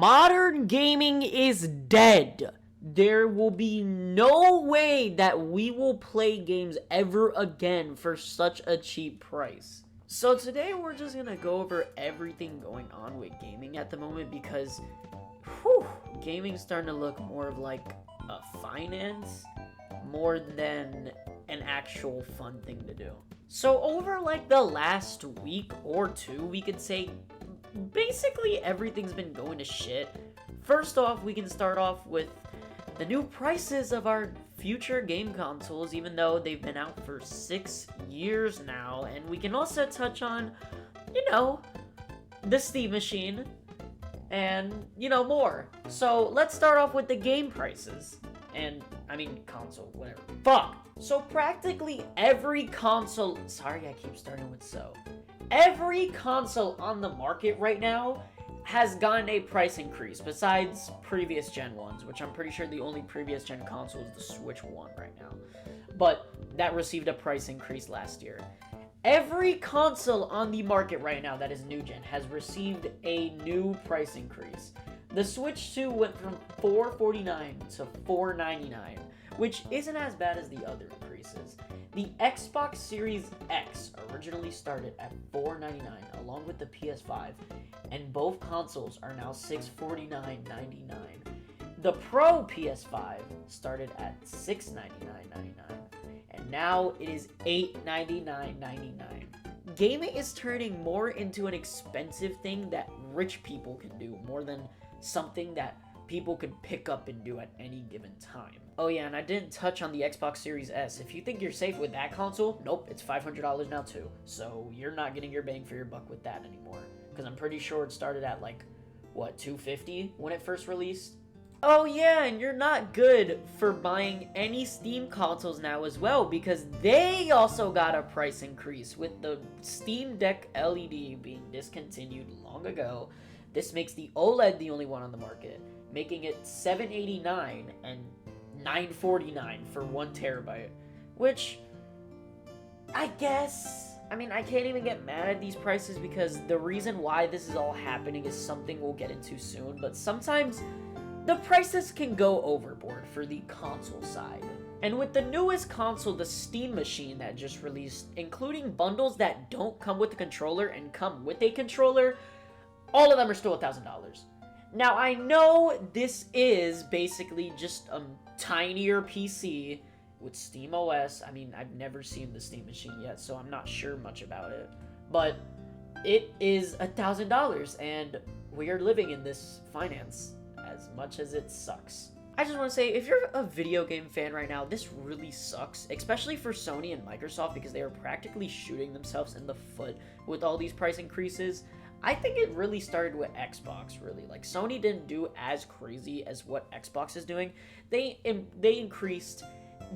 Modern gaming is dead. There will be no way that we will play games ever again for such a cheap price. So today we're just gonna go over everything going on with gaming at the moment because, gaming's starting to look more of like a finance more than an actual fun thing to do. So over like the last week or two, we could say basically everything's been going to shit. First off, we can start off with the new prices of our future game consoles, even though they've been out for 6 years now. And we can also touch on, the Steam machine and, more. So let's start off with the game prices. Console, whatever. Fuck! So practically every console, sorry I keep starting with so. Every console on the market right now has gotten a price increase, besides previous gen ones, which I'm pretty sure the only previous gen console is the Switch 1 right now. But that received a price increase last year. Every console on the market right now that is new gen has received a new price increase. The Switch 2 went from $449 to $499, which isn't as bad as the other increases. The Xbox Series X originally started at $499 along with the PS5, and both consoles are now $649.99. The Pro PS5 started at $699.99, and now it is $899.99. Gaming is turning more into an expensive thing that rich people can do more than something that people could pick up and do at any given time. Oh yeah, and I didn't touch on the Xbox Series S. If you think you're safe with that console, nope, it's $500 now too. So you're not getting your bang for your buck with that anymore. Because I'm pretty sure it started at like, $250 when it first released? Oh yeah, and you're not good for buying any Steam consoles now as well, because they also got a price increase with the Steam Deck LED being discontinued long ago. This makes the OLED the only one on the market, making it $789 and $949 for 1 terabyte, which I guess, I can't even get mad at these prices because the reason why this is all happening is something we'll get into soon, but sometimes the prices can go overboard for the console side. And with the newest console, the Steam Machine that just released, including bundles that don't come with a controller and come with a controller, all of them are still $1,000. Now, I know this is basically just a tinier PC with Steam OS. I've never seen the Steam Machine yet, so I'm not sure much about it. But it is $1,000, and we are living in this finance as much as it sucks. I just want to say, if you're a video game fan right now, this really sucks, especially for Sony and Microsoft, because they are practically shooting themselves in the foot with all these price increases. I think it really started with Xbox, really. Like, Sony didn't do as crazy as what Xbox is doing. They increased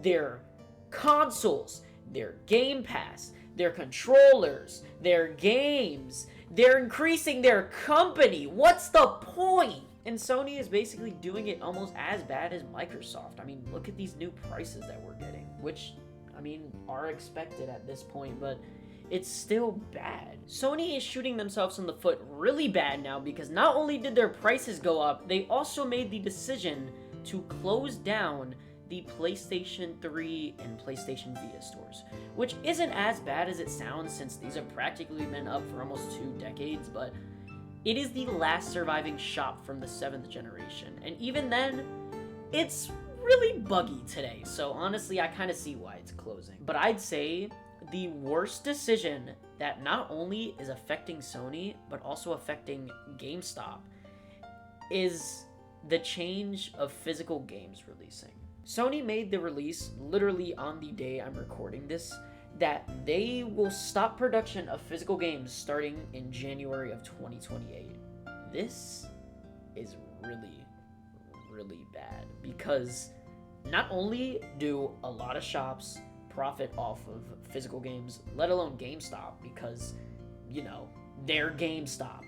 their consoles, their Game Pass, their controllers, their games. They're increasing their company. What's the point? And Sony is basically doing it almost as bad as Microsoft. Look at these new prices that we're getting, which, are expected at this point, but it's still bad. Sony is shooting themselves in the foot really bad now because not only did their prices go up, they also made the decision to close down the PlayStation 3 and PlayStation Vita stores, which isn't as bad as it sounds since these have practically been up for almost 2 decades, but it is the last surviving shop from the 7th generation, and even then, it's really buggy today, so honestly, I kind of see why it's closing. But I'd say the worst decision that not only is affecting Sony, but also affecting GameStop, is the change of physical games releasing. Sony made the release literally on the day I'm recording this, that they will stop production of physical games starting in January of 2028. This is really, really bad because not only do a lot of shops profit off of physical games, let alone GameStop, because, they're GameStop.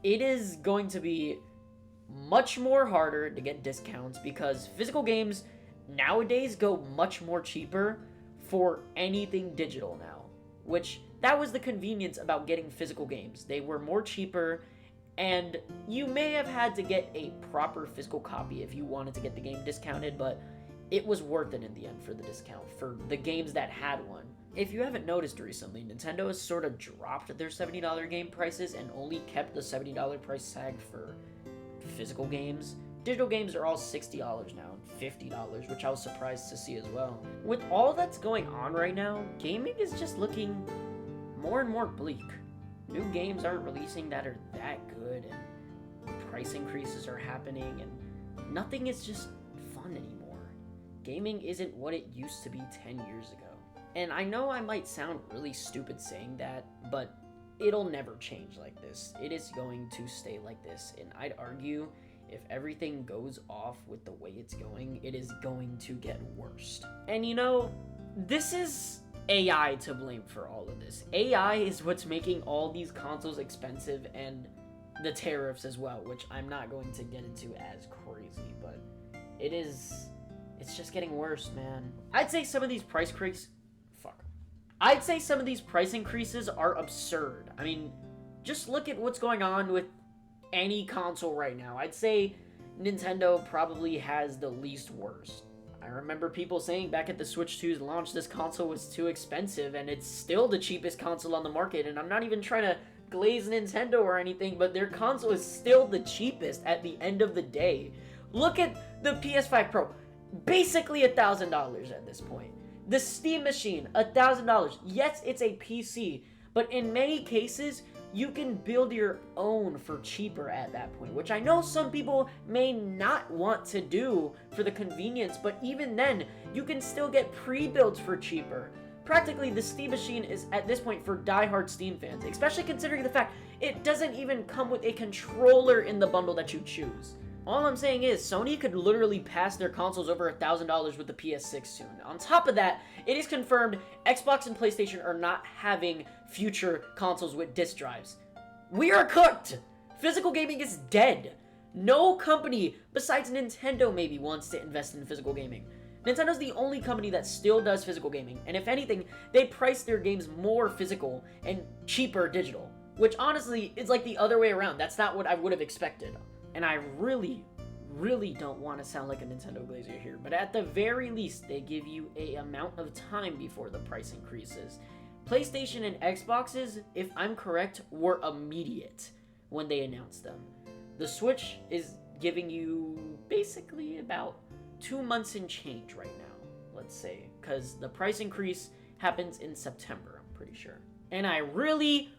It is going to be much more harder to get discounts because physical games nowadays go much more cheaper for anything digital now, which that was the convenience about getting physical games. They were more cheaper And you may have had to get a proper physical copy if you wanted to get the game discounted, but it was worth it in the end for the discount, for the games that had one. If you haven't noticed recently, Nintendo has sort of dropped their $70 game prices and only kept the $70 price tag for physical games. Digital games are all $60 now and $50, which I was surprised to see as well. With all that's going on right now, gaming is just looking more and more bleak. New games aren't releasing that are that good, and price increases are happening, and nothing is just fun anymore. Gaming isn't what it used to be 10 years ago. And I know I might sound really stupid saying that, but it'll never change like this. It is going to stay like this, and I'd argue if everything goes off with the way it's going, it is going to get worse. And you know, this is AI to blame for all of this. AI is what's making all these consoles expensive, and the tariffs as well, which I'm not going to get into as crazy, but it's just getting worse, man. I'd say some of these price increases are absurd. I mean, just look at what's going on with any console right now. I'd say Nintendo probably has the least worst. I remember people saying back at the Switch 2's launch this console was too expensive, and it's still the cheapest console on the market, and I'm not even trying to glaze Nintendo or anything, but their console is still the cheapest at the end of the day. Look at the PS5 Pro, basically $1,000 at this point. The Steam Machine, $1,000. Yes, it's a PC, but in many cases, you can build your own for cheaper at that point, which I know some people may not want to do for the convenience, but even then, you can still get pre-builds for cheaper. Practically, the Steam Machine is at this point for die-hard Steam fans, especially considering the fact it doesn't even come with a controller in the bundle that you choose. All I'm saying is, Sony could literally pass their consoles over $1,000 with the PS6 soon. On top of that, it is confirmed Xbox and PlayStation are not having future consoles with disc drives. We are cooked! Physical gaming is dead. No company, besides Nintendo maybe, wants to invest in physical gaming. Nintendo's the only company that still does physical gaming, and if anything, they price their games more physical and cheaper digital. Which honestly, is like the other way around. That's not what I would have expected. And I really don't want to sound like a Nintendo glazer here, but at the very least, they give you a amount of time before the price increases. PlayStation and Xboxes, if I'm correct, were immediate when they announced them. The Switch is giving you basically about 2 months and change right now, let's say, because the price increase happens in September, I'm pretty sure. And I really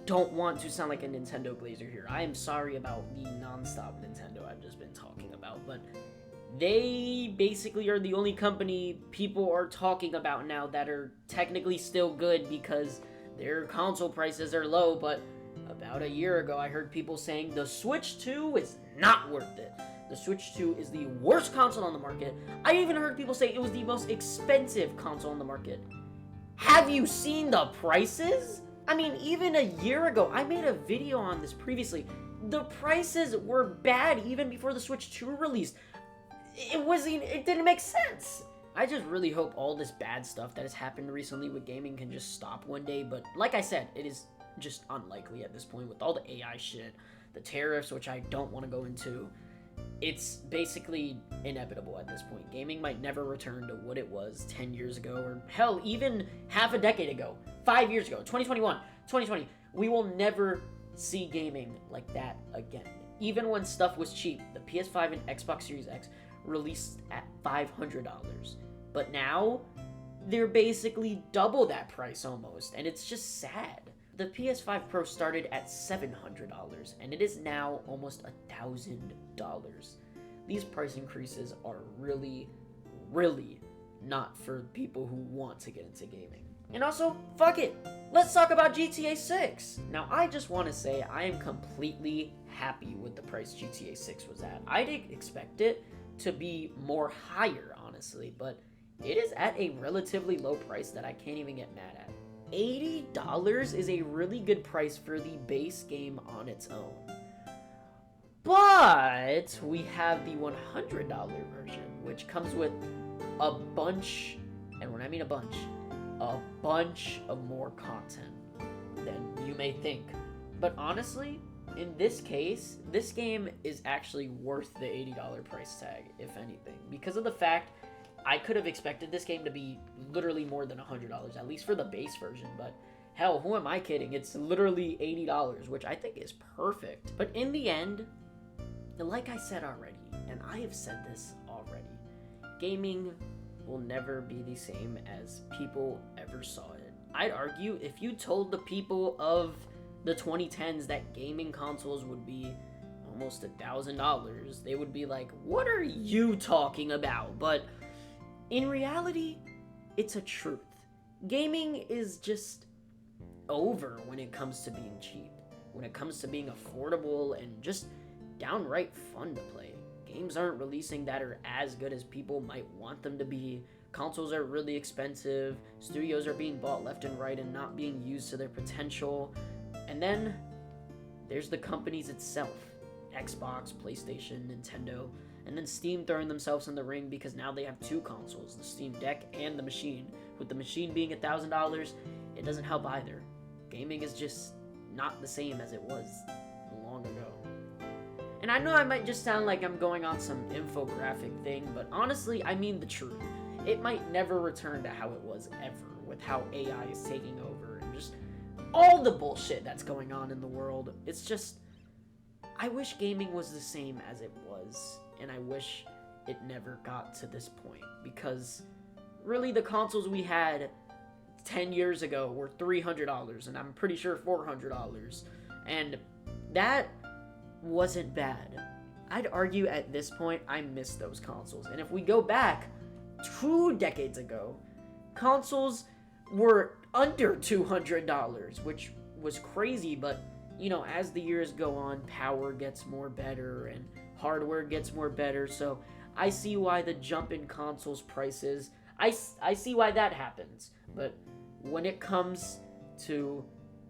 don't want to sound like a Nintendo glazer here. I am sorry about the non-stop Nintendo I've just been talking about, but they basically are the only company people are talking about now that are technically still good because their console prices are low, but about a year ago I heard people saying the Switch 2 is not worth it. The Switch 2 is the worst console on the market. I even heard people say it was the most expensive console on the market. Have you seen the prices? I mean, even a year ago, I made a video on this previously. The prices were bad even before the Switch 2 released. It didn't make sense. I just really hope all this bad stuff that has happened recently with gaming can just stop one day, but like I said, it is just unlikely at this point with all the AI shit, the tariffs, which I don't want to go into. It's basically inevitable at this point. Gaming might never return to what it was 10 years ago, or hell, even half a decade ago, 5 years ago, 2021, 2020. We will never see gaming like that again. Even when stuff was cheap, the PS5 and Xbox Series X released at $500. But now, they're basically double that price almost, and it's just sad. The PS5 Pro started at $700, and it is now almost $1,000. These price increases are really not for people who want to get into gaming. And also, fuck it! Let's talk about GTA 6! Now, I just want to say I am completely happy with the price GTA 6 was at. I didn't expect it to be more higher, honestly, but it is at a relatively low price that I can't even get mad at. $80 is a really good price for the base game on its own. But we have the $100 version, which comes with a bunch, and when I mean a bunch of more content than you may think. But honestly, in this case, this game is actually worth the $80 price tag, if anything, because of the fact I could have expected this game to be literally more than $100, at least for the base version, but hell, who am I kidding? It's literally $80, which I think is perfect. But in the end, like I said already, and I have said this already, gaming will never be the same as people ever saw it. I'd argue if you told the people of the 2010s that gaming consoles would be almost $1,000, they would be like, what are you talking about? But in reality, it's a truth. Gaming is just over when it comes to being cheap, when it comes to being affordable and just downright fun to play. Games aren't releasing that are as good as people might want them to be. Consoles are really expensive. Studios are being bought left and right and not being used to their potential. And then there's the companies itself. Xbox, PlayStation, Nintendo, and then Steam throwing themselves in the ring because now they have two consoles, the Steam Deck and the machine. With the machine being $1,000, it doesn't help either. Gaming is just not the same as it was long ago. And I know I might just sound like I'm going on some infographic thing, but honestly, I mean the truth. It might never return to how it was ever, with how AI is taking over and just all the bullshit that's going on in the world. It's just, I wish gaming was the same as it was, and I wish it never got to this point, because really the consoles we had 10 years ago were $300, and I'm pretty sure $400, and that wasn't bad. I'd argue at this point I miss those consoles, and if we go back 2 decades ago, consoles were under $200, which was crazy, but you know, as the years go on, power gets more better and hardware gets more better, so I see why the jump in consoles prices, I see why that happens. But when it comes to,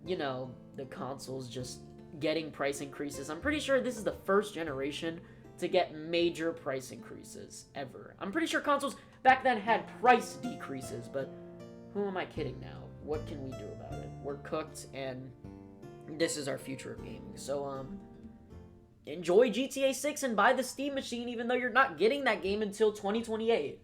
you know, the consoles just getting price increases, I'm pretty sure this is the first generation to get major price increases ever. I'm pretty sure consoles back then had price decreases, but who am I kidding now? What can we do about it? We're cooked, and this is our future of gaming. So, enjoy GTA 6 and buy the Steam machine, even though you're not getting that game until 2028.